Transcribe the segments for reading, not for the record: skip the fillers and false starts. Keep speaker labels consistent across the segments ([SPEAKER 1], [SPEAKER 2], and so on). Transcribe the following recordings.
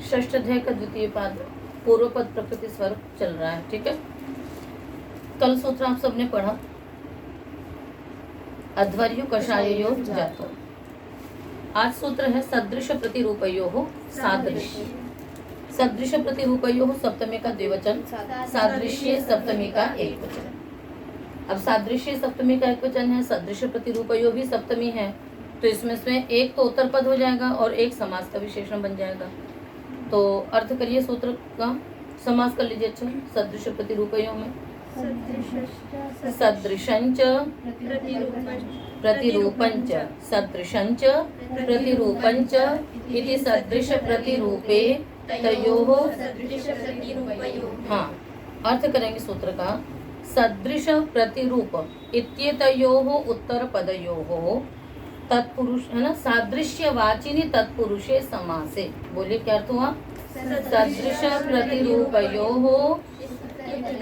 [SPEAKER 1] षष्ठाध्याय का द्वितीय पाद पूर्व पद प्रकृति स्वर चल रहा है। ठीक है, कल सूत्र आप सबने पढ़ा अध्वर्यु कषायो जातो। आज सूत्र है सदृश प्रतिरूपयो सादृश्य। सदृश प्रतिरूपयो सप्तमी का द्विवचन, सादृश्य सप्तमी का एक वचन। अब सादृश्य सप्तमी का एक वचन है, सदृश प्रतिरूपयो भी सप्तमी है, तो इसमें से एक तो उत्तर पद हो जाएगा और एक समास का विशेषण बन जाएगा। तो अर्थ करिए सूत्र का, समास कर लीजिए। अच्छा, सदृश प्रतिरूपयो में सदृशंच प्रतिरूपंच, सदृशंच प्रतिरूपंच इति सदृश प्रतिरूपे तयोः। हाँ, अर्थ करेंगे सूत्र का, सदृश प्रतिरूप इत्येतयोः उत्तर पदयोः तत्पुरुष है ना, सादृश्यवाचिनी तत्पुरुषे समासे। बोलिए क्या अर्थ हुआ? सदृश प्रतिरूपयोः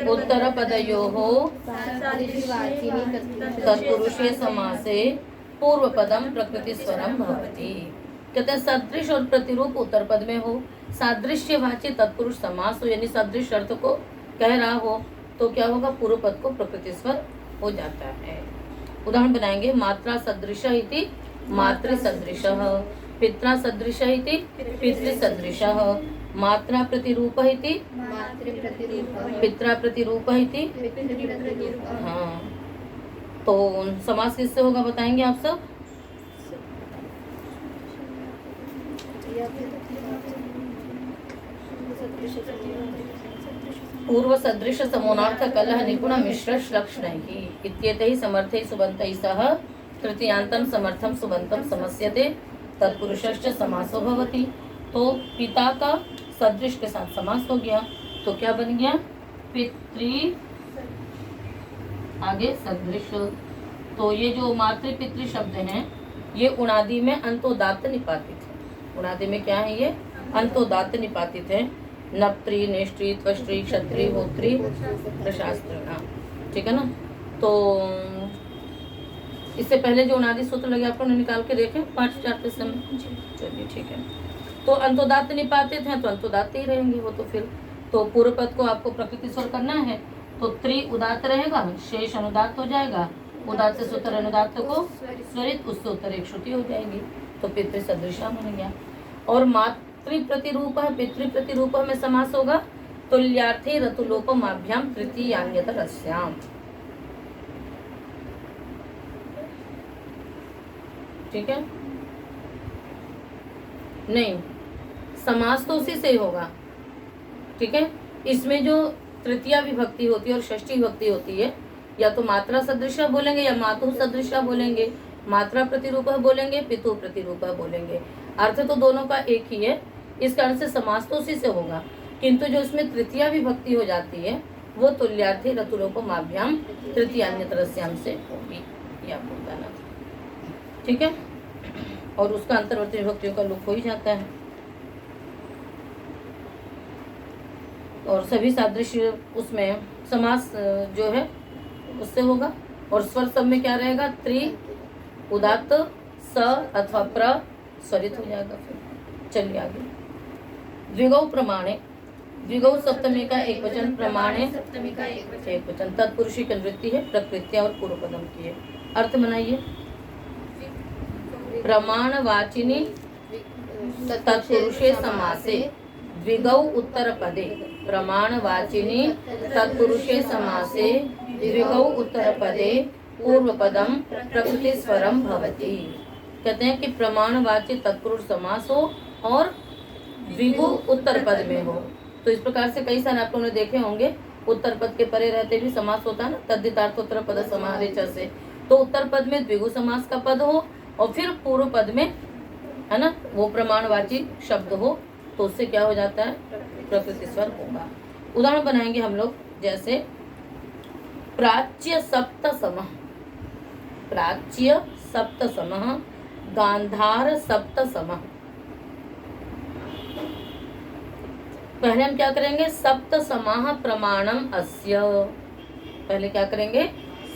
[SPEAKER 1] उत्तर पदयोः तत्पुरुषे समासे पूर्व पदम प्रकृति स्वरम भवति। कहते हैं सदृश और प्रतिरूप उत्तर पद में हो, सादृश्यवाची तत्पुरुष समास हो, यानी सदृश अर्थ को कह रहा हो, तो क्या होगा? पूर्व पद को प्रकृति स्वर हो जाता है। उदाहरण बनाएंगे, मात्रा सदृश इति मातृ सदृश, पित्रा सदृश इति पितृ सदृश, मात्रा प्रतिरूप इति पित्रा प्रतिरूप इति। हाँ, तो समास किससे होगा बताएंगे आप सब? पूर्व सदृश समोनार्थ कलह निपुण मिश्र लक्षणैः इत्येतैः समर्थैः सुबन्तैः सह तृतीयान्तं समर्थं सुबन्तं समस्यते तत्पुरुषश्च समासो भवति। तो पिता का सदृश के साथ समास हो गया, तो क्या बन गया? पितृ आगे सदृश। तो ये जो मातृ पितृ शब्द हैं, ये उणादि में अंतोदात्त निपातित है। उणादि में क्या है? ये अंतोदात्त निपातित है। नप्त्री, नेष्ट्री, त्वष्ट्री, क्षत्री, होत्री, प्रशास्त्र। ठीक है ना? तो इससे पहले जो उनादि सूत्र लगे आपको निकाल के देखें पाठ चाहते समय। चलिए ठीक है, तो अंतोदात्त निपातित हैं तो अंतोदात्त ही रहेंगे वो। तो फिर तो पूर्व पद को आपको प्रकृति स्वर करना है, तो त्रि उदात्त रहेगा, शेष अनुदात्त हो जाएगा। उदात्त से उत्तर अनुदात्त को स्वरित, उससे उत्तर एक श्रुति हो जाएगी, तो पितृ सदृशा बन गया। और मातृ प्रतिरूप पितृ प्रतिरूप में समास होगा, तुल्यार्थे रतुलोपमाभ्याम तृतीयान्यतरस्याम। ठीक है, नहीं समास तो उसी से होगा। ठीक है, इसमें जो तृतीया विभक्ति होती है और षष्ठी विभक्ति होती है, या तो मात्रा सदृशा बोलेंगे या मातु सदृशा बोलेंगे, मात्रा प्रतिरूप बोलेंगे, पितु प्रतिरूप बोलेंगे। अर्थ तो दोनों का एक ही है, इस कारण से समास तो उसी से होगा, किंतु जो इसमें तृतीया विभक्ति हो जाती है वो तुल्यार्थी रतुलोपमाभ्याम तृतीयान्यतरस्याम से होगी, ये आपको बताना था। ठीक है, और उसका अंतर्वर्ती विभक्तियों का लुक हो ही जाता है। और सभी सादृश्य उसमें समास जो है उससे होगा। और स्वर सब में क्या रहेगा? त्रि उदात्त स अथवा प्र स्वरित हो जाएगा। फिर चलिए आगे। द्विगौ प्रमाणे, द्विगौ सप्तमी का एक वचन, प्रमाणे सप्तमी का एक वचन, तत्पुरुषी की वृत्ति है, प्रकृत्या और पूर्व पदम की है। अर्थ बनाइए। प्रमाणवाचिनी तत्पुरुषे समासे द्विगौ उत्तर पदे, प्रमाणवाचिनी तत्पुरुषे समासे द्विगौ उत्तर पदे पूर्व पदम प्रकृति स्वरम भवति। कहते हैं कि प्रमाणवाची तत्पुरुष समास हो और द्विगु उत्तर पद में हो। तो इस प्रकार से कई सारे आप लोगों ने देखे होंगे, उत्तर पद के परे रहते भी समास होता है ना, तद्धितार्थोत्तर पद समाहारे से। तो उत्तर पद में द्विगु समास का पद हो और फिर पूर्व पद में है ना वो प्रमाणवाची शब्द हो, तो उससे क्या हो जाता है? प्रकृति स्वर होगा। उदाहरण बनाएंगे हम लोग, जैसे प्राच्य सप्तसमः, प्राच्य सप्तसमः, गांधार सप्तसमः। पहले हम क्या करेंगे? सप्तसमाः प्रमाणम अस्य। पहले क्या करेंगे?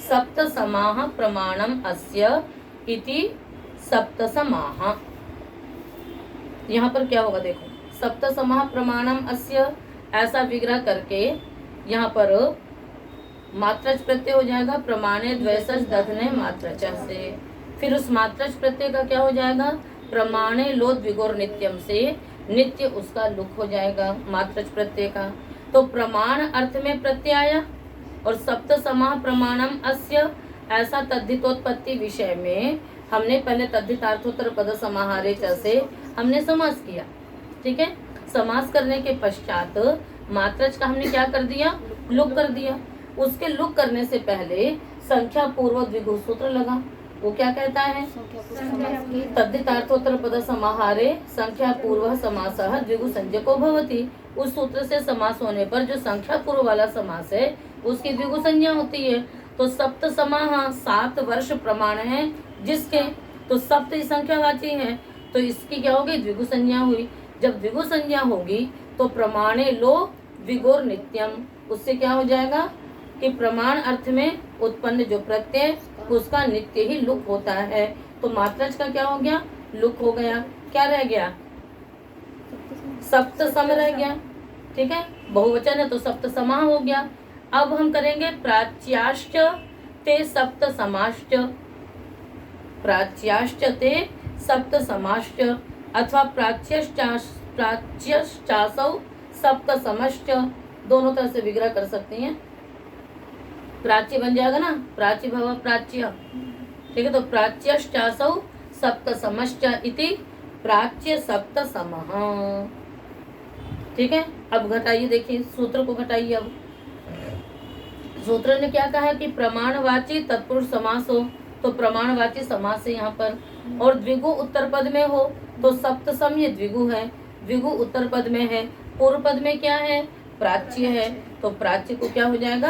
[SPEAKER 1] सप्तसमाः प्रमाणम अस्य इति सप्तसमाः। यहाँ पर क्या होगा देखो, सप्तसमः प्रमाणम अस्य, ऐसा विग्रह करके यहाँ पर मात्रच प्रत्यय हो जाएगा प्रमाणे द्वैसच दधने मात्रच से। फिर उस मात्रच प्रत्यय का क्या हो जाएगा, प्रमाणे लोद विगोर नित्यम से नित्य उसका लुक हो जाएगा मात्रच प्रत्यय का। तो प्रमाण अर्थ में प्रत्यय आया और सप्तसमः प्रमाणम अस्य, ऐसा तद्धितोत्पत्ति विषय में हमने पहले तद्धितार्थोत्तर पद समाहारे च से हमने समास किया। ठीक है, समास करने के पश्चात मात्रच का हमने क्या कर दिया, लुक कर दिया। उसके लुक करने से पहले संख्या पूर्व द्विगु सूत्र लगा। वो क्या कहता है, तद्धितार्थोत्तर पद समाहारे संख्या पूर्व समासः द्विगु संज्ञको भवति। उस सूत्र से समास होने पर जो संख्या पूर्व वाला समास है उसकी द्विगु संज्ञा होती है। तो सप्त समाह 7 वर्ष प्रमाण है जिसके, तो सप्त संख्यावाची है तो इसकी क्या होगी, द्विगु संज्ञा हुई। जब द्विगु संज्ञा होगी तो प्रमाणे लो विगोर नित्यम, उससे क्या हो जाएगा कि प्रमाण अर्थ में उत्पन्न जो प्रत्यय उसका नित्य ही लुक होता है। तो मात्रच का क्या हो गया, लुक हो गया। क्या रह गया, सप्त सम रह गया। ठीक है, बहुवचन है तो सप्त समाह हो गया। अब हम करेंगे प्राच्याश्च ते सप्त समाश्च, प्राच्याश्च ते सप्त समाश्च अथवा प्राच्यश्चासौ सप्त समश्च, दोनों तरह से विग्रह कर सकते हैं। प्राच्य बन जाएगा ना, प्राच्य भव प्राच्य। ठीक है, तो प्राच्यश्चासौ सप्त समश्च इति प्राच्य सप्त समः। ठीक है, अब घटाइए, देखिए सूत्र को घटाइए। अब सूत्र ने क्या कहा कि प्रमाणवाची तत्पुरुष समास हो, तो प्रमाणवाची समास है यहाँ पर। और द्विगु उत्तर पद में हो तो सप्तसम ये द्विगु है, द्विगु उत्तर पद में है। पूर्व पद में क्या है, प्राच्य है, तो प्राच्य को क्या हो जाएगा,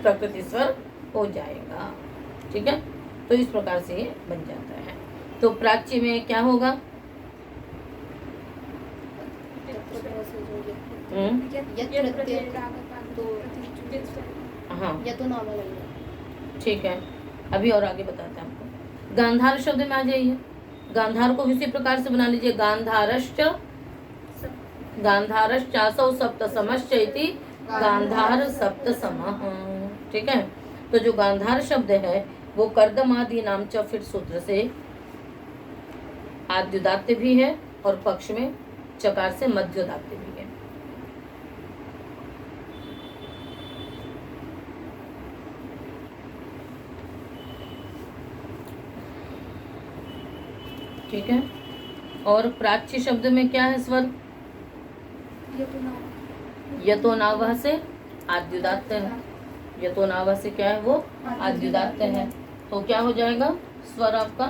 [SPEAKER 1] प्रकृति स्वर हो जाएगा। ठीक है, तो इस प्रकार से ये बन जाता है। तो प्राच्य में क्या होगा, हाँ ठीक है, अभी और आगे बताते हैं आपको। गांधार शब्द में आ जाइए, गांधार को इसी प्रकार से बना लीजिए, गांधारश्चासौ सप्त समश्च इति गांधार सप्त समः। ठीक है, तो जो गांधार शब्द है वो कर्दमादि नाम च फिर सूत्र से आद्युदात्य भी है और पक्ष में चकार से मध्योदात्य भी है। ठीक है, और प्राच्य शब्द में क्या है स्वर, यतो नावह से आद्युदात्त है, यतो नावह से क्या है वो आद्युदात्त है। तो क्या हो जाएगा स्वर आपका,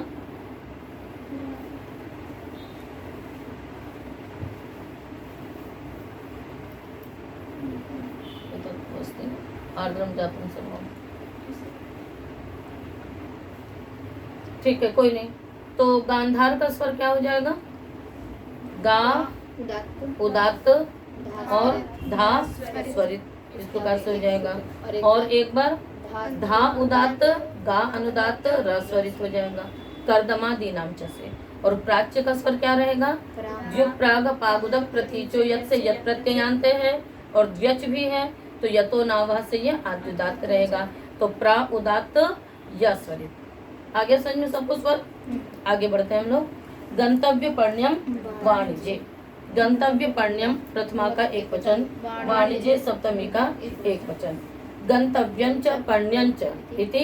[SPEAKER 1] आर्द्रम जातम सर्वम। ठीक है, कोई नहीं। तो गांधार का स्वर क्या हो जाएगा, गा उदात्त और धा स्वरित, इस प्रकार से हो जाएगा। और एक बार धा उदात्त गा अनुदात्त र स्वरित हो जाएगा कर्दमादि नाम च से। और प्राच्य का स्वर क्या रहेगा, जो प्राग पागुदक प्रतीचो यत से यत प्रत्ययांत है और द्व्यच भी है तो यतो नावह से यह आद्युदात्त रहेगा। तो प्रा उदात्त या स्वरित। आगे समझ में सबको स्वर। आगे बढ़ते हैं हम लोग। गंतव्य पर्ण्यम वाणिज्य, गंतव्य पर्ण्यम प्रथमा का एक वचन, वाणिज्य सप्तमी का एक वचन। गंतव्यंच पर्ण्यंच इति,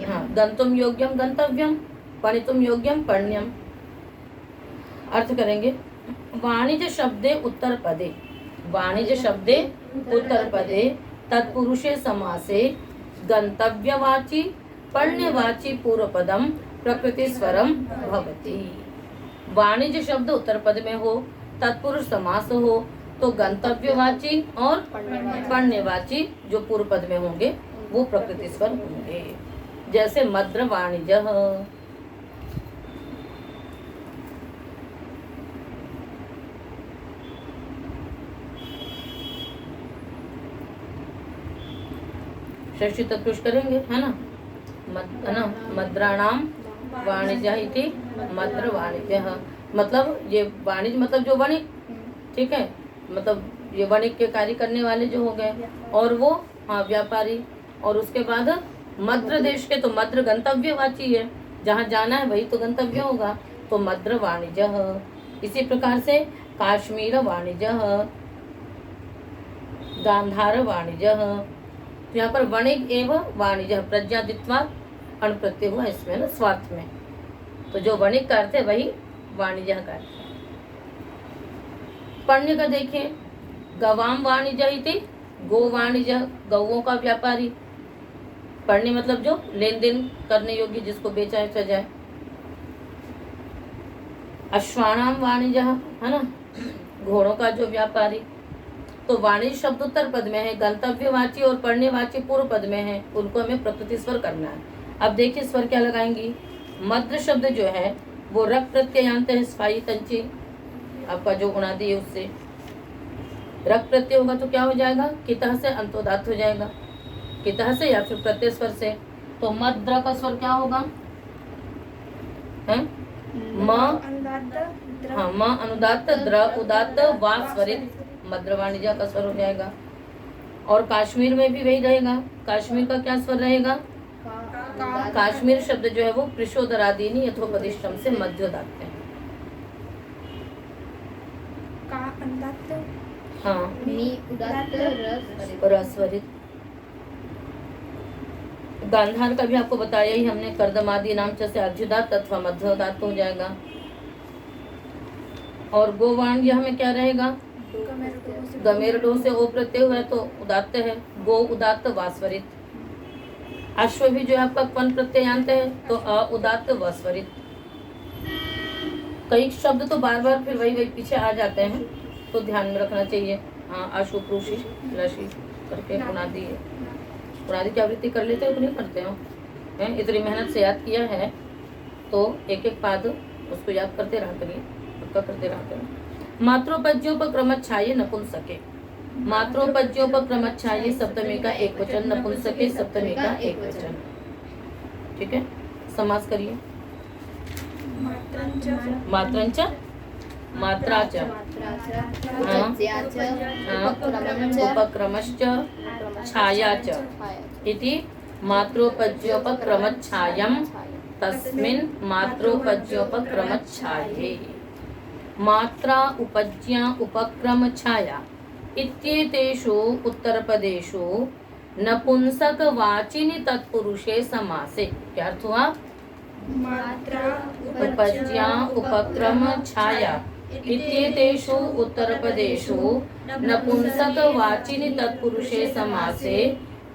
[SPEAKER 1] हाँ, गंतुम योग्यम गंतव्यम, पणितुम योग्यम पर्ण्यम। अर्थ करेंगे, वाणिज्य शब्दे उत्तर पदे, वाणिज्य शब्दे उत्तर पदे तत्पुरुषे समासे गंतव्यवाची पर्ण्यवाची पूर्व पदम प्रकृति स्वरम भवति। वाणिज्य शब्द उत्तर पद में हो, तत्पुरुष समास हो तो गंतव्यवाची और पर्ण्यवाची जो पूर्व पद में होंगे वो प्रकृति स्वर होंगे। जैसे मद्र वाणिज्य, षष्ठी तत्पुरुष करेंगे, है ना, मद्राणाम वाणिज्य इति मद्र वाणिज्य। मतलब ये वाणिज्य मतलब जो वणिक, ठीक है, मतलब ये वणिक के कार्य करने वाले जो हो गए, और वो हाँ व्यापारी। और उसके बाद मद्र देश के, तो मद्र गंतव्यवाची है, जहाँ जाना है वही तो गंतव्य होगा, तो मद्र वाणिज्य। इसी प्रकार से काश्मीर वाणिज्य, गांधार वाणिज्य। तो यहाँ पर वणिक एवं वाणिज्य प्रज्ञादित्वा अण प्रत्यय हुआ इसमें ना, स्वार्थ में। तो जो वणिक का अर्थ है वही वाणिज्य का अर्थ है। पण्य का देखिए, गवाम वाणिज्य इति, गो वाणिज्य, गौओं का व्यापारी। पण्य मतलब जो लेन देन करने योग्य, जिसको बेचा जाए। अश्वानाम वाणिज्य है ना, घोड़ों का जो व्यापारी। तो वाणिज्य शब्द उत्तर पद में है, गंतव्यवाची और पण्यवाची पूर्व पद में है, उनको हमें प्रकृति स्वर करना है। अब देखिए स्वर क्या लगाएंगी। मद्र शब्द जो है वो रक प्रत्ययांत है, स्थायी तंची, आपका जो उणादि है उससे रक प्रत्यय होगा तो क्या हो जाएगा, कितः से अंतोदात हो जाएगा, कितः से या फिर प्रत्यय स्वर से। तो मद्र का स्वर क्या होगा, है म, हाँ म अनुदात, द्र उदात, वा स्वरित, मद्र वाणिज्य का स्वर हो जाएगा। और काश्मीर में भी वही रहेगा, काश्मीर का क्या स्वर रहेगा, काश्मीर शब्द जो है वो प्रिशोदरादीनी यथोपदिष्टम से मध्योदात है। हाँ रस्वरित। गांधार का भी आपको बताया ही हमने, कर्दमादि नाम से अध्युदात अथवा मध्योदात हो जाएगा। और गोवाणिज्य हमें क्या रहेगा, गमेरडो से ओ प्रत्यय हुआ है तो उदात्त है, गो उदात्त वास्वरित। अश्व भी जो है आपका क्वन प्रत्ययांत है तो अ उदात्त वस्वरित। कई शब्द तो बार बार फिर वही पीछे आ जाते हैं, तो ध्यान में रखना चाहिए। हाँ अशु प्रुषि लशी करके उनादि है, उनादि की आवृत्ति कर लेते हो तो नहीं करते हो, हैं इतनी मेहनत से याद किया है तो एक एक पाद उसको याद करते रहा करिए, पक्का करते रहा करिए। मात्रोपज्योपक्रमच्छाये नपुंसके, मात्रोपज्योपक्रमच्छाये सप्तमी का एक वचन, नपुंसके सप्तमी का एक वचन, ठीक है। समास करिए। मात्रंच, मात्राच, उपक्रमश्च, छायाच इति मात्रोपज्योपक्रमच्छायं तस्मिन् मात्रोपज्योपक्रमच्छाये। मात्रा उपज्ञा उपक्रम छाया इत्येतेषु उत्तरपदेषु नपुंसकवाचिनि तत्पुरुषे समासे। क्या अर्थ हुआ,
[SPEAKER 2] मात्रा
[SPEAKER 1] उपज्ञा उपक्रम छाया इत्येतेषु उत्तरपदेषु नपुंसकवाचिनि तत्पुरुषे समासे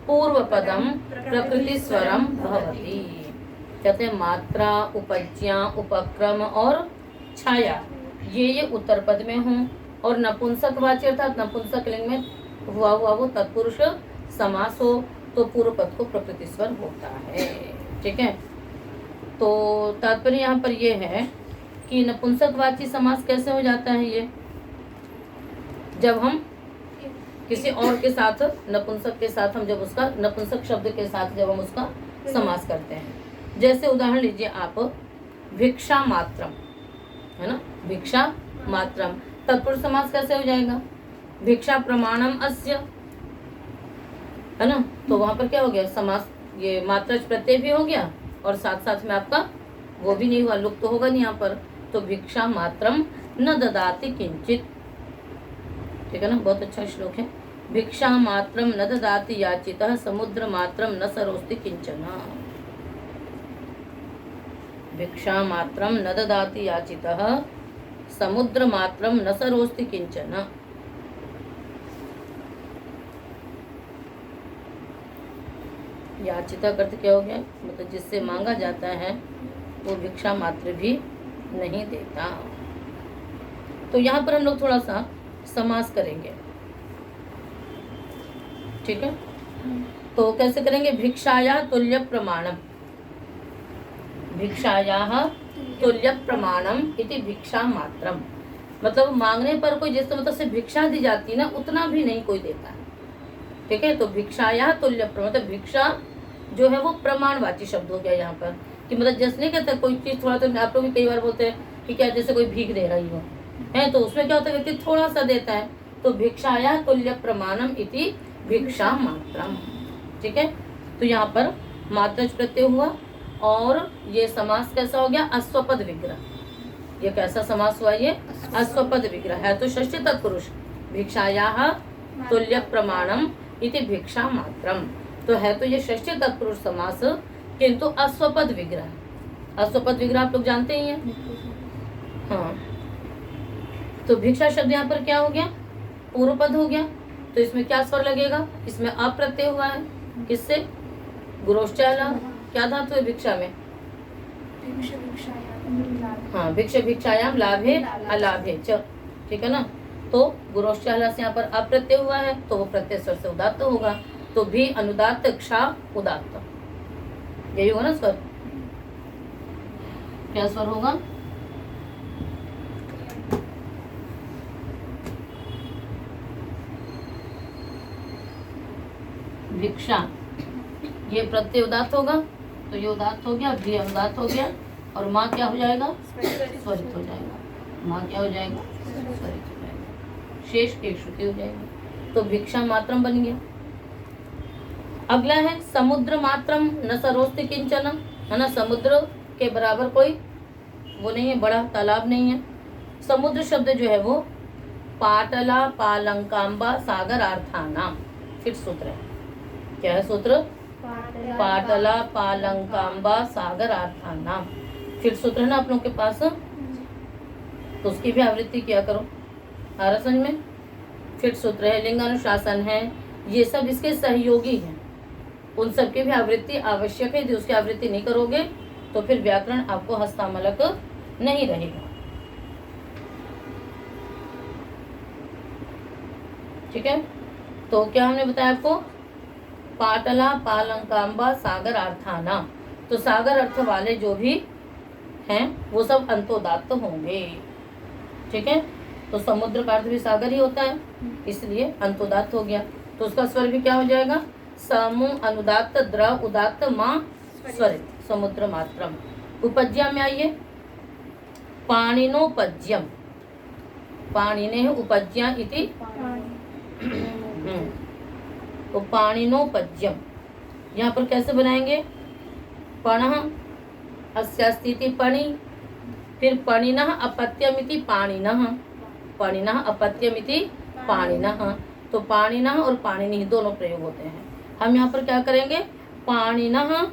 [SPEAKER 1] पूर्वपदं प्रकृतिस्वरं भवति। कहते हैं मात्रा उपज्ञा उपक्रम और छाया ये उत्तर पद में हों, और नपुंसकवाची अर्थात नपुंसक लिंग में हुआ वो तत्पुरुष समास हो तो पूर्व पद को प्रकृति स्वर होता है, ठीक है। तो तात्पर्य यहाँ पर ये है कि नपुंसकवाची समास कैसे हो जाता है, ये जब हम किसी और के साथ, नपुंसक के साथ हम जब उसका, नपुंसक शब्द के साथ जब हम उसका समास करते हैं। जैसे उदाहरण लीजिए आप, भिक्षा मात्रम है ना, भिक्षा मात्रम, तत्पुरुष समास कैसे हो जाएगा, भिक्षा प्रमाणम अस्य, है ना। तो वहां पर क्या हो गया समास, ये मात्रच प्रत्यय भी हो गया और साथ साथ में आपका वो भी नहीं हुआ, लुप्त तो होगा नहीं यहाँ पर। तो भिक्षा मात्रम न ददाति किंचित, ठीक है ना, बहुत अच्छा श्लोक है। भिक्षा मात्रम न ददाति याचितः समुद्र मात्रम न सरोस्ति किंचन। भिक्षा मात्रम न ददाति याचितः समुद्र मात्रम न सरोस्ति किंचन। याचिता का अर्थ क्या हो गया, मतलब जिससे मांगा जाता है वो भिक्षा मात्र भी नहीं देता। तो यहाँ पर हम लोग थोड़ा सा समास करेंगे, ठीक है। तो कैसे करेंगे, भिक्षाया तुल्य प्रमाणम, भिक्षाया तुल्य प्रमाणम इति भिक्षा मात्रम, मतलब मांगने पर कोई जिस मतलब से भिक्षा दी जाती है ना उतना भी नहीं कोई देता है, ठीक है। तो भिक्षाया तुल्य प्रमाण, मतलब भिक्षा जो है वो प्रमाणवाची शब्द हो गया यहाँ पर, कि मतलब जैसे नहीं कहते कोई चीज थोड़ा, तो आप लोग भी कई बार बोलते हैं कि क्या जैसे कोई भीख दे रही हो है, तो उसमें क्या होता है व्यक्ति थोड़ा सा देता है, तो भिक्षाया तुल्य प्रमाणम इति भिक्षा मात्रम। ठीक है, तो यहाँ पर मात्रच प्रत्यय हुआ। और ये समास कैसा हो गया, अश्वपद विग्रह। ये कैसा समास हुआ, ये अश्वपद विग्रह है, तो षष्ठी तत्पुरुष भिक्षाया तुल्य प्रमाणम इति भिक्षा मात्रम, तो है तो ये षष्ठी तत्पुरुष समास, किंतु अश्वपद विग्रह। अश्वपद विग्रह आप लोग जानते ही हैं। हाँ, तो भिक्षा शब्द यहाँ पर क्या हो गया, पूर्व पद हो गया, तो इसमें क्या स्वर लगेगा, इसमें अप्रत्यय हुआ है, किससे, गुरोश्चाला। क्या धातु है भिक्षा में, हाँ, भिक्षा भिक्षायाम लाभे अलाभे च, ठीक है ना। तो गुरोश्चाला से यहाँ पर अप्रत्यय हुआ है, तो वो प्रत्यय स्वर से उदात्त होगा, तो भी अनुदात्तक्षा उदात्त, यही होगा ना स्वर। क्या स्वर होगा, भिक्षा, ये प्रत्यय उदात्त होगा, तो ये उदात्त हो गया, भी अनुदात्त हो गया, और माँ क्या हो जाएगा, स्वरित हो जाएगा। माँ क्या हो जाएगा, स्वरित हो जाएगा, शेष एक श्रुति हो जाएगी, तो भिक्षा मात्रम बन गया। अगला है समुद्र मात्रम न सरोस्ति किंचन, है ना, समुद्र के बराबर कोई वो नहीं है, बड़ा तालाब नहीं है। समुद्र शब्द जो है वो पाटला पालंकाम्बा सागर अर्थाना, फिर सूत्र है, क्या है सूत्र, पाटला पालंकाम्बा सागर अर्थाना, फिर सूत्र है ना आप लोगों के पास, तो उसकी भी आवृत्ति किया करो, आ रहा समझ में। फिर सूत्र है, लिंगानुशासन है, ये सब इसके सहयोगी हैं, उन सब की भी आवृत्ति आवश्यक है। यदि उसकी आवृत्ति नहीं करोगे तो फिर व्याकरण आपको हस्तामलक नहीं रहेगा। ठीक है, तो क्या हमने बताया आपको, पाटला पालंकाम्बा सागर अर्थाना, तो सागर अर्थ वाले जो भी हैं वो सब अंतोदात्त होंगे। ठीक है, तो समुद्र का अर्थ भी सागर ही होता है, इसलिए अंतोदात्त हो गया, तो उसका स्वर भी क्या हो जाएगा, समू अनुदात्त द्र उदात्त माँ स्वरित, समुद्र मात्रम। उपज्या में आइए, पाणिनोपज्यम, पाणिने उपज्या इति, तो पाणिनोपज्यम यहाँ पर कैसे बनाएंगे, पणः अस्यास्तीति पणि, फिर पणिनः अपत्यमिति पाणिनः, पणिनः अपत्यमिति पाणिनः, तो पाणिनः और पाणिनि दोनों प्रयोग होते हैं। हम यहाँ पर क्या करेंगे, पाणिनः,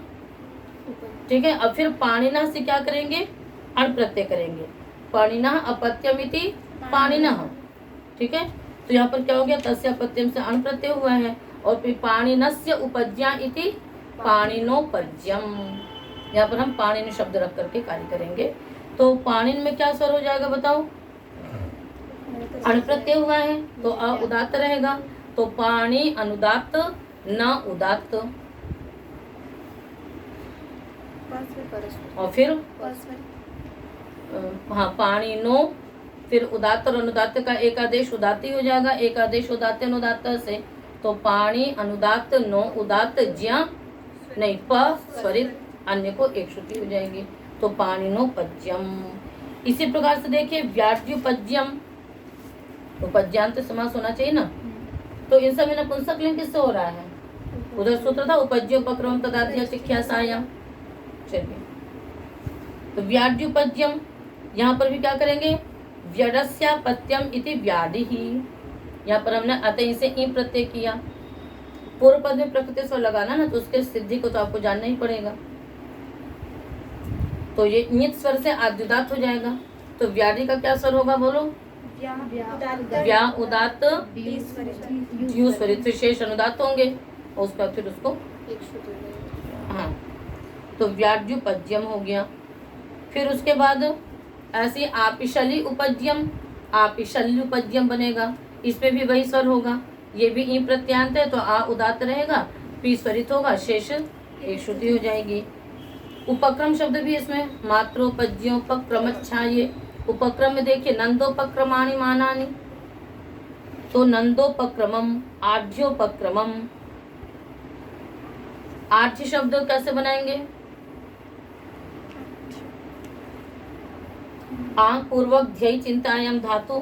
[SPEAKER 1] ठीक है, अब फिर पाणिनः से क्या करेंगे, अण प्रत्यय करेंगे, पाणिनः अपत्यमिति पाणिनः, ठीक है, तो यहाँ पर क्या हो गया, तस्य अपत्यम से अण प्रत्यय हुआ है, और फिर पाणिनस्य उपज्या इति पाणिनोपज्यम, यहाँ पर हम पाणिन शब्द रख करके कार्य करेंगे। तो पाणिन में क्या स्वर हो जाएगा बताओ, अण प्रत्यय हुआ है तो अ उदात्त रहेगा, तो पाणि अनुदात्त न उदात्त, और फिर हाँ पाणिनो, फिर उदात्त और अनुदात्त का एक आदेश उदात्त ही हो जाएगा, एक आदेश उदात्त अनुदात्त से, तो पाणि अनुदात्त नो उदात्त ज्या नहीं प स्वरित, अन्य को एक श्रुति हो जाएगी, तो पाणिनोपज्यम। इसी प्रकार से देखिए व्याज्युपज्यम, उपज्यांत समास होना चाहिए ना, तो इन सब में नपुंसक लिंग किससे हो रहा है, उधर सूत्र था उपज्योपक्रम तदाद्य शिक्षासायम। चलिए, तो व्याज्युपज्यम, यहाँ पर भी क्या करेंगे, व्यडस्यापत्यम इति व्याधि, यहाँ पर हमने अतः से ई प्रत्यय किया, पूर्व पद में प्रकृति स्वर लगाना ना, तो उसके सिद्धि को तो आपको जानना ही पड़ेगा, तो ये नित स्वर से आद्युदात हो जाएगा, तो व्याधि का क्या स्वर होगा बोलो, व्या उदात्त यू स्वरित, विशेष अनुदात होंगे, और उसका फिर उसको हाँ, तो व्याज्युपज्यम हो गया। फिर उसके बाद ऐसे आपिशली उपज्यम, आपिशल्युपज्यम बनेगा, इसमें भी वही स्वर होगा, ये भी ई प्रत्यांत है, तो आ उदात्त रहेगा, पी स्वरित होगा, शेष एक श्रुति हो जाएगी। उपक्रम शब्द भी इसमें मात्रोपज्योपक्रमच्छाये, उपक्रम में देखिए नंदोपक्रमाणि मानानि, तो नंदोपक्रमम आढ्योपक्रमम, आढ्य शब्द कैसे बनाएंगे, आंग पूर्वक ध्यय चिंतायाम धातु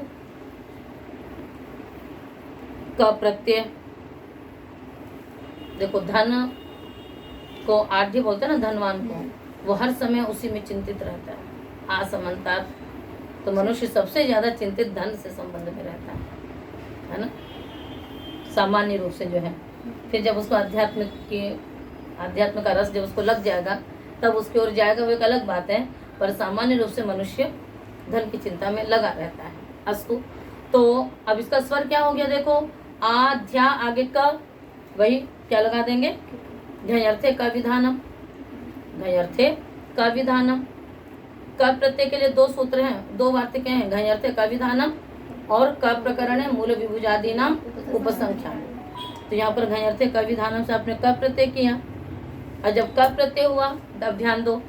[SPEAKER 1] का प्रत्यय। देखो धन को आढ़्य बोलते हैं ना, धनवान को, वो हर समय उसी में चिंतित रहता है। असमंता, तो मनुष्य सबसे ज्यादा चिंतित धन से संबंध में रहता है ना, सामान्य रूप से जो है। फिर जब उसको अध्यात्म का रस जब उसको लग जाएगा तब उसकी ओर जाएगा, वो एक अलग बात है, पर सामान्य रूप से मनुष्य धन की चिंता में लगा रहता है। अस्तु, तो अब इसका स्वर क्या हो गया, देखो आध्या, आगे का वही क्या लगा देंगे, घयर्थे का विधानम, घयर्थे का विधानम। क प्रत्यय के लिए दो सूत्र हैं, दो वार्तिकें हैं, घयर्थे का विधानम और क प्रकरण है मूल विभुजादि नाम उपसंख्या। तो यहाँ पर घयर्थे का विधानम से आपने क प्रत्यय किया, और जब क प्रत्यय हुआ तब ध्यान दो,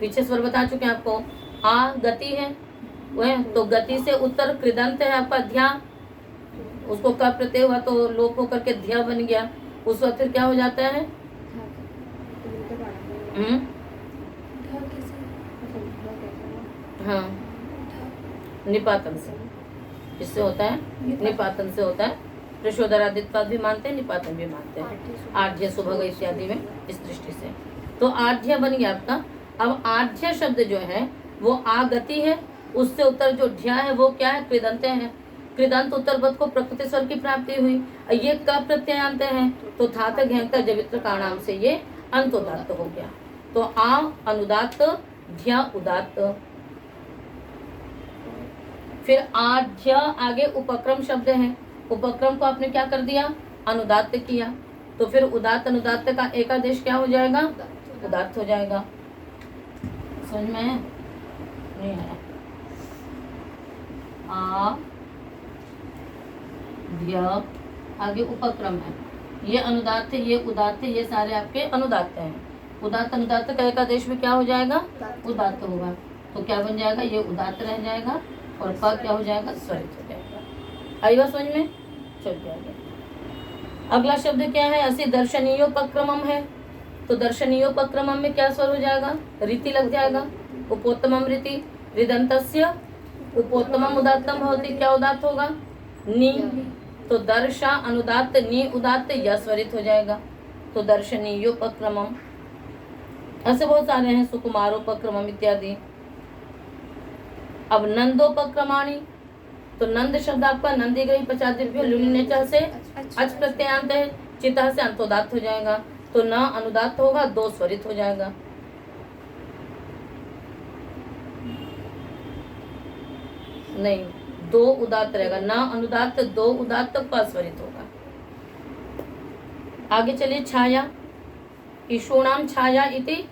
[SPEAKER 1] पीछे स्वर बता चुके हैं आपको, आ गति है वह, तो गति से उत्तर कृदंत है आपका ध्या, उसको क प्रत्यय हुआ तो लोप होकर के ध्या बन गया। उस वक्त फिर क्या हो जाता है, हाँ निपातन से, किससे होता है, निपातन से होता है। प्रशोदरादित्वाद भी मानते हैं, निपातन भी मानते हैं, आढ़्य सुभग इत्यादि में, इस दृष्टि से तो आढ़्य बन गया आपका। अब आढ़्य शब्द जो है वो आगति है, उससे उत्तर जो ढ्या है वो क्या है, कृदंत है। कृदंत उत्तर पद को प्रकृति स्वर की प्राप्ति हुई। ये क प्रत्ययांत है, तो थात घ्यंत जवित्र का नाम से ये अंतोदात्त हो गया। तो आ अनुदात्त, ध्या उदात्त। फिर आढ़्य आगे उपक्रम शब्द है, उपक्रम को आपने क्या कर दिया, अनुदात्त किया, तो फिर उदात्त अनुदात्त का एकादेश क्या हो जाएगा, उदात्त हो जाएगा। समझ में है? नहीं है। आ ध्य आगे उपक्रम है, ये अनुदात्त, ये उदात्त, ये सारे आपके अनुदात्त हैं। उदात्त अनुदात्त का एकादेश में क्या हो जाएगा, उदात्त होगा, तो क्या बन जाएगा, ये उदात्त रह जाएगा और प क्या हो जाएगा, स्वरित हो जाएगा। आई बात समझ में, चल जाएगा। अगला शब्द क्या है, असी दर्शनीयोपक्रमम है, तो दर्शनीयोपक्रमम में क्या स्वर हो जाएगा, रीति लग जाएगा, उपोत्तमम रीति, रिदंतस्य उपोत्तमम उदात्तम भवति, क्या उदात्त होगा, नी, तो दर्शा अनुदात्त, नी उदात्त, यह स्वरित हो जाएगा, तो दर्शनीयोपक्रमम। ऐसे बहुत सारे हैं, सुकुमारोपक्रमम इत्यादि। अब नंदोपक्रमाणी, तो नंद शब्द आपका नंदीग्रही पचाद्रव्य लुनिनेचा से अच प्रत्ययांत है, चिता से अंतोदात्त हो जाएगा, तो न अनुदात्त होगा, दो स्वरित हो जाएगा। नहीं, दो उदात्त रहेगा, न अनुदात्त, दो उदात्त, प स्वरित होगा। आगे चलिए, छाया, ईशूणाम छाया इति,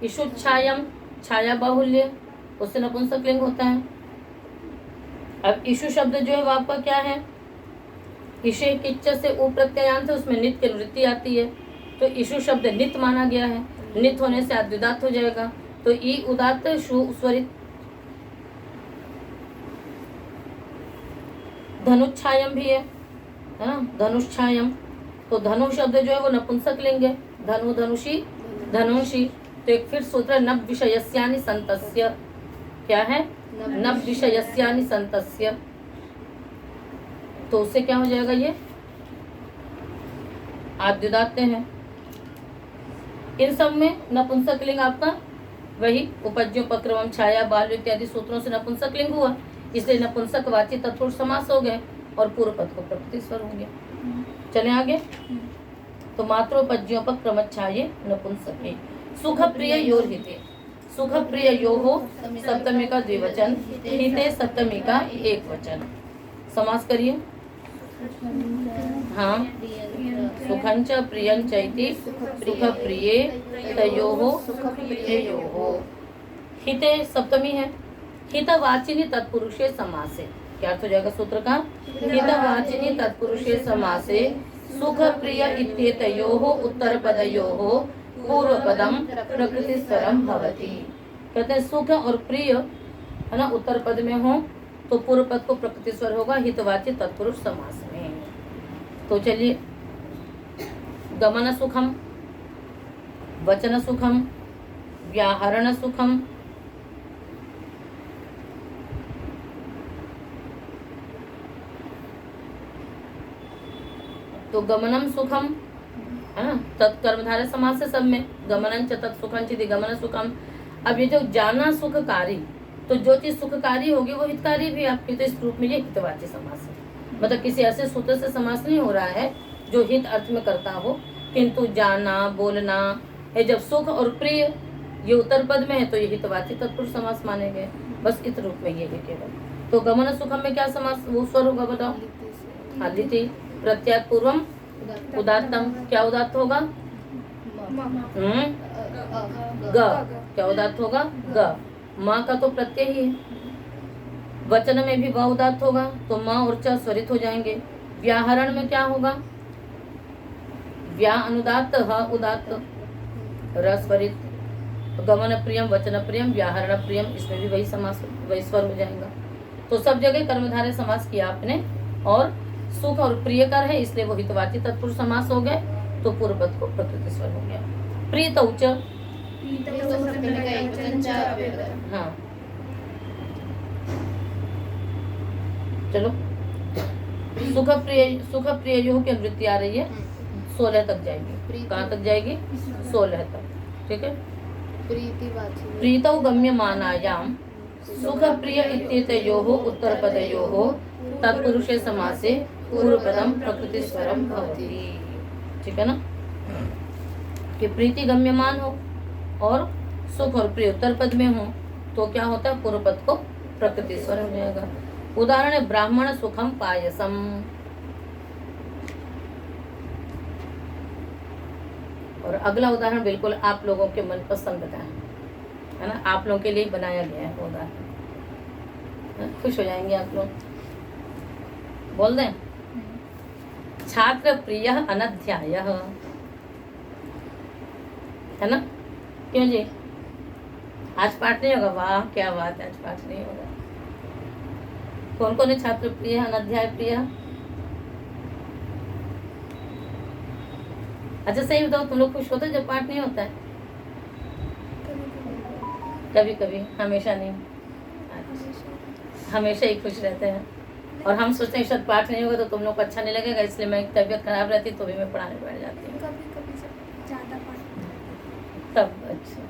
[SPEAKER 1] ईशुच्छायम, छाया बाहुल्य, उससे नपुंसकलिंग होता है। अब ईशु शब्द जो है वो आपका क्या है, ईशे किच्च से उ प्रत्ययांत है, उसमें नित्य निवृत्ति आती है, तो ईशु शब्द नित माना गया है, नित होने से अद्विदात हो जाएगा, तो ई उदात्त शु स्वरित। धनुच्छायम भी है ना, धनुष्छायम, तो धनु शब्द जो है वो नपुंसक लिंग है, धनु धनुषी धनुषी, तो एक फिर सूत्र नव विषयस्यानि संतस्य, क्या है, नव विषयस्यानि संतस्य, तो उससे क्या हो जाएगा, ये आद्युदात्त है। इन सब में नपुंसक लिंग आपका वही उपज्योपक्रमम, छाया, बाल इत्यादि सूत्रों से नपुंसक लिंग हुआ, इसलिए नपुंसक वाची तत्पुरुष समास हो गए और पूर्व पद को प्रकृति स्वर हो गया। चले आगे, तो मात्रोपज्योपक्रम छाये नपुंसके, सुख प्रिय योर हिते, सुख प्रिय यो हो सप्तमी का द्विवचन, हिते सप्तमी का एक वचन, समास करिए। हाँ, सुखंच प्रियंच इति सुख प्रिये तयोः प्रिययोः। हिते सप्तमी है, हितवाचिनी तत्पुरुषे समासे, क्या अर्थ हो जाएगा सूत्र का, हितवाचिनी तत्पुरुषे समासे सुख प्रिय इत्येतयोः उत्तरपदयोः पूर्वपदम प्रकृति स्वरम भवति। कहते हैं सुख और प्रिय है ना उत्तर पद में हो तो पूर्व पद को प्रकृति स्वर होगा हितवाची तत्पुरुष समास में। तो चलिए, गमन सुखम, वचन सुखम, व्याहरण सुखम, तो गमनम सुखम है ना, तत्कर्मधारय समास है सब में, गमनं च तत् सुखं चिति गमन सुखम। अब ये जो जाना सुखकारी, तो जो चीज सुखकारी होगी वो हितकारी भी आपकी, तो इस रूप में ये हितवाची समास है। मतलब किसी ऐसे सूत्र से समास नहीं हो रहा है जो हित अर्थ में करता हो, किंतु जाना बोलना है जब सुख और प्रिय ये उत्तर पद में है तो ये हितवाची तत्पुरुष समास माने गए, बस इस रूप में ये है केवल। तो गमन सुखम में क्या समास वो स्वर होगा बताओ? हालिति प्रत्यात पूर्वम उदात्तम, क्या उदात्त होगा? ग, क्या उदात्त होगा? ग। माँ का तो प्रत्यय ही है, वचन में भी व उदात्त होगा तो माँ और च स्वरित हो जाएंगे। व्याहरण में क्या होगा? व्या अनुदात्त ह उदात्त र स्वरित। गमन प्रियम वचन प्रियम व्याहरण प्रियम, इसमें भी वही समास वही स्वर हो जाएगा। तो सब जगह कर्मधारय समास किया आपने, और सुख और प्रिय कर है इसलिए वो हितवाची तत्पुरुष समास हो गए, तो पूर्व पद को प्रकृति स्वर हो गया। प्रीत उच्च, हाँ चलो, सुख प्रिय जो की वृत्ति आ रही है 16 तक जाएगी। कहाँ तक जाएगी? 16 तक, ठीक है। प्रीतौ गम्यमानायाम सुख प्रिय इत्येतयोः उत्तरपदयोः तत्पुरुषे समासे पूर्वपदम प्रकृति स्वरम भवति, ठीक है ना। कि प्रीति गम्यमान हो और सुख और प्रिय उत्तर पद में हो तो क्या होता है? पूर्व पद को प्रकृति स्वर हो जाएगा। उदाहरण है ब्राह्मण सुखम पायसम, और अगला उदाहरण बिल्कुल आप लोगों के मन पसंद का है ना, आप लोगों के लिए बनाया गया है उदाहरण, खुश हो जाएंगे आप लोग। बोल दें, छात्र प्रिय अनध्याय, है ना? क्यों जी? आज पाठ नहीं होगा? वाह क्या बात है, आज पाठ नहीं होगा। कौन कौन है छात्र प्रिय अनध्याय प्रिय? अच्छा सही बताओ, तुम लोग खुश होते जब पाठ नहीं होता है? कभी कभी, हमेशा नहीं। हमेशा ही खुश रहते हैं, और हम सोचते हैं शायद पाठ नहीं होगा तो तुम लोग को अच्छा नहीं लगेगा, इसलिए मैं तबीयत खराब रहती तो भी मैं पढ़ाने बैठ जाती हूँ तब। अच्छा,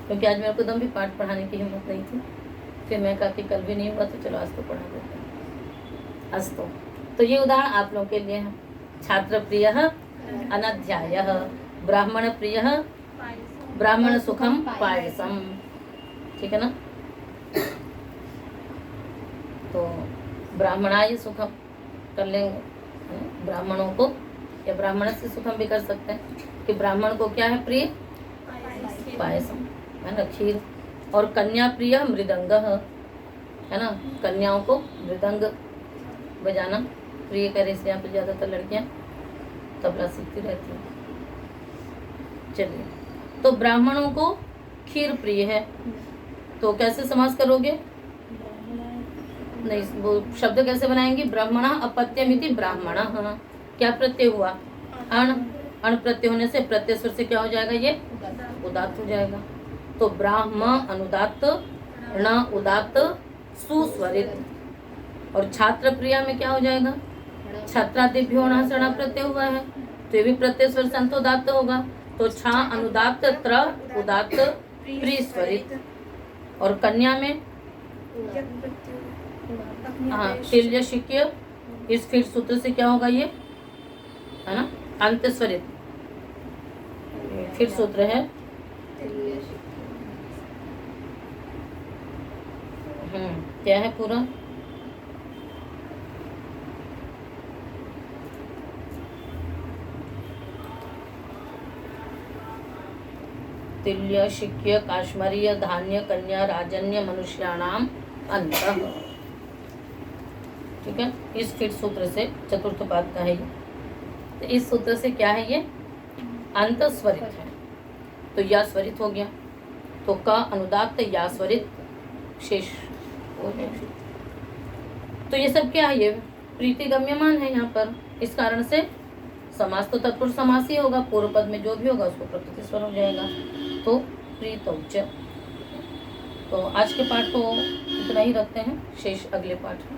[SPEAKER 1] क्योंकि आज मेरे को दम भी पाठ पढ़ाने की हिम्मत नहीं थी, फिर मैं कहा कि कल भी नहीं हुआ तो चलो आज तो पढ़ा देते हैं। आज तो ये उदाहरण आप लोगों के लिए है। छात्र प्रिय अनध्याय, ब्राह्मण प्रिय ब्राह्मण सुखम पायसम, ठीक है ना। तो ब्राह्मणाय सुखम कर लेंगे, ब्राह्मणों को, या ब्राह्मण से सुखम भी कर सकते हैं कि ब्राह्मण को क्या है प्रिय? पायसम, है ना, खीर। और कन्या प्रिय मृदंग, है ना, कन्याओं को मृदंग बजाना प्रिय करे, इसलिए यहाँ पे ज्यादातर लड़कियां तबला सीखती रहती हैं। चलिए, तो ब्राह्मणों को खीर प्रिय है, तो कैसे समास करोगे? नहीं, वो शब्द कैसे बनाएंगे? ब्राह्मण अपत्यमिति ब्राह्मण, क्या प्रत्यय हुआ? अण, अण प्रत्यय होने से प्रत्यय स्वर से क्या हो जाएगा? ये उदात्त हो जाएगा। तो ब्राह्म अनुदात्त, ण उदात्त, सुस्वरित। और छात्र प्रिया में क्या हो जाएगा? छात्रादिभ्यो ण से ण प्रत्यय हुआ है तो ये भी प्रत्यय स्वर से उदात्त होगा, तो छा अनुदात्त, त्र उदात्त, प्री स्वरित। और कन्या में हाँ तिल्य शिक्य, इस फिर सूत्र से क्या होगा? ये है ना अंत स्वरित, फिर सूत्र है क्या है पूरा? तिल्य शिक्य काश्मीरीय धान्य कन्या राजन्य मनुष्याणाम अंत, ठीक है। इस फिर सूत्र से चतुर्थ पाद का है ये, तो इस सूत्र से क्या है? ये अंत स्वरित है, तो या स्वरित हो गया, तो का अनुदात्त या स्वरित शेष हो गया। तो ये सब क्या है? ये प्रीति गम्यमान है यहाँ पर, इस कारण से समास तो तत्पुरुष समास ही होगा, पूर्व पद में जो भी होगा उसको प्रकृति स्वर हो जाएगा। तो प्रीतौच। तो आज के पाठ को इतना ही रखते हैं, शेष अगले पाठ में।